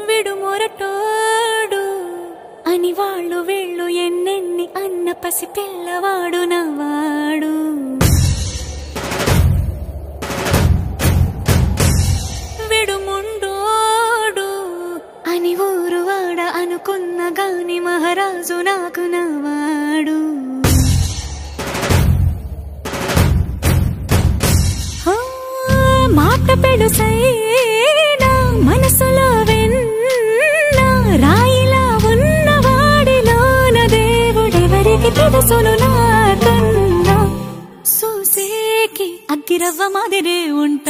విడుమొరటోడు అని వాళ్ళు వీళ్ళు ఎన్నెన్ని అన్న పసి పిల్లవాడు నవ్వాడు. విడుముండోడు అని ఊరు వాడ అనుకున్న గాని మహారాజు నాకు నవ్వాడు. మాట పెడుసైనా మనసులో వెన్న రాయిలా ఉన్నవాడిలోన దేవుడెవరికి తెలుసును నాకన్నా. సూసేకి అగ్గిరవ్వ మాదిరే ఉంటా